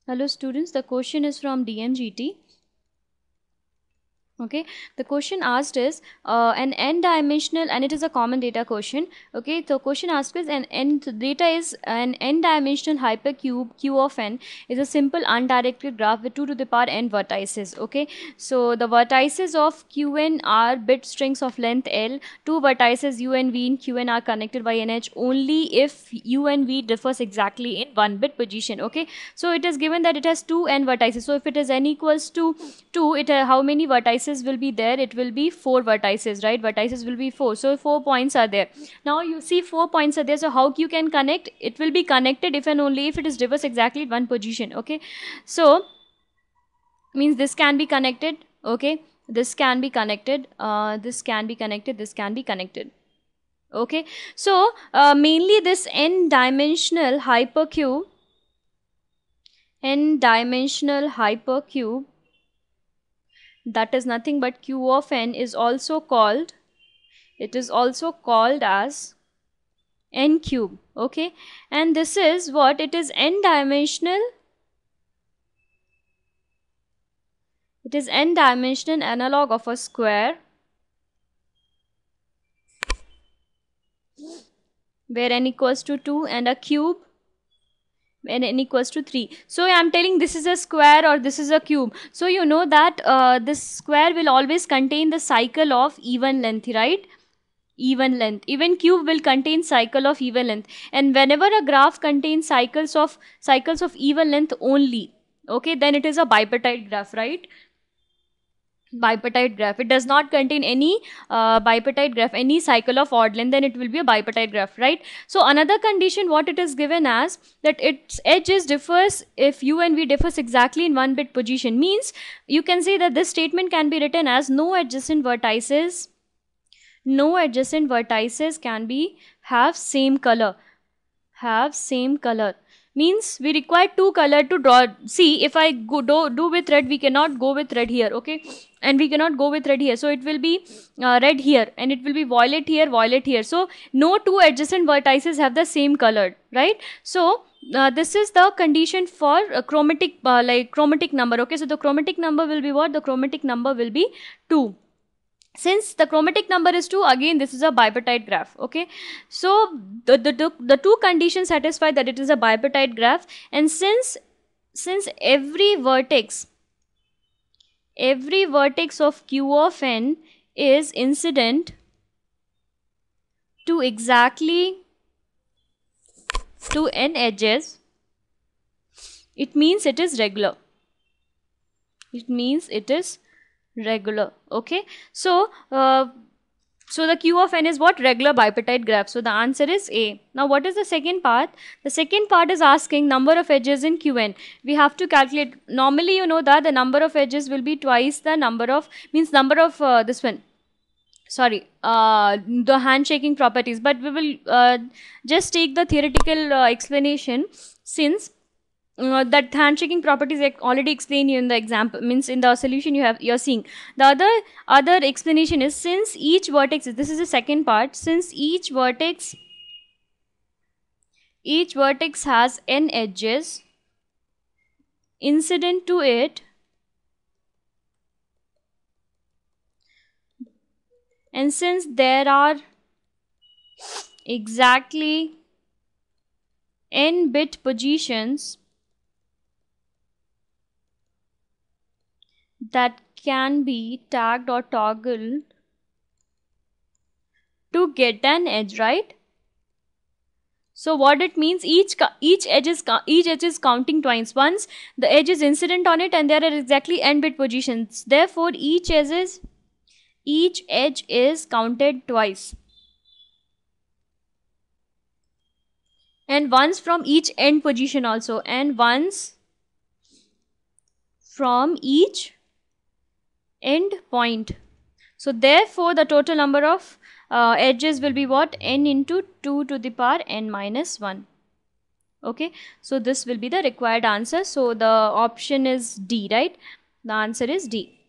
Hello students, the question is from DMGT. Okay, the question asked is an n-dimensional, and it is a common data question. Okay, the question asked is data is an n-dimensional hypercube q of n is a simple undirected graph with 2 to the power n vertices. Okay, so the vertices of qn are bit strings of length l. Two vertices u and v in qn are connected by nh only if u and v differs exactly in 1 bit position. Okay, so it is given that it has 2 n vertices. So if it is n equals to 2, how many vertices will be there? It will be 4 vertices, right? Vertices will be 4, so 4 points are there. Now you see 4 points are there, so how you can connect? It will be connected if and only if it is diverse exactly at one position. Okay, so means this can be connected. Okay, this can be connected, this can be connected, this can be connected. Okay, so mainly this n-dimensional hypercube that is nothing but q of n is also called, it is also called as n cube. Okay, and this is what it is, n dimensional, it is n dimensional analog of a square where n equals to 2 and a cube when n equals to 3. So I am telling this is a square or this is a cube. So you know that this square will always contain the cycle of even length, right? Even length. Even cube will contain cycle of even length, and whenever a graph contains cycles of even length only, okay, then it is a bipartite graph, right? Bipartite graph. It does not contain any bipartite graph, any cycle of odd length, then it will be a bipartite graph, right? So another condition what it is given as, that its edges differs if u and v differs exactly in 1 bit position, means you can say that this statement can be written as no adjacent vertices can be have same color, means we require two color to draw. See, if I do with red, we cannot go with red here. Okay, and we cannot go with red here, so it will be red here, and it will be violet here. So no two adjacent vertices have the same color, right? So this is the condition for chromatic chromatic number. Okay, so the chromatic number will be what? The chromatic number will be 2. Since the chromatic number is 2, again this is a bipartite graph. Okay, so the two conditions satisfy that it is a bipartite graph, and since every vertex of q of n is incident to exactly to n edges, it means it is regular. Okay, so so the q of n is what? Regular bipartite graph. So the answer is A. Now what is the second part? The second part is asking number of edges in Qn. We have to calculate. Normally you know that the number of edges will be twice the number of, means number of this one, sorry, the handshaking properties, but we will just take the theoretical explanation, since that handshaking properties already explained in the example, means in the solution you're seeing. The other explanation is, since each vertex, this is the second part, since each vertex has n edges incident to it, and since there are exactly n bit positions that can be tagged or toggled to get an edge, right? So what it means, each edge is counting twice. Once the edge is incident on it, and there are exactly n bit positions, therefore each edge is counted twice, and once from each end position also, and once from each end point. So therefore the total number of edges will be what? N into 2 to the power n minus 1. Okay, so this will be the required answer. So the option is D, right? The answer is D.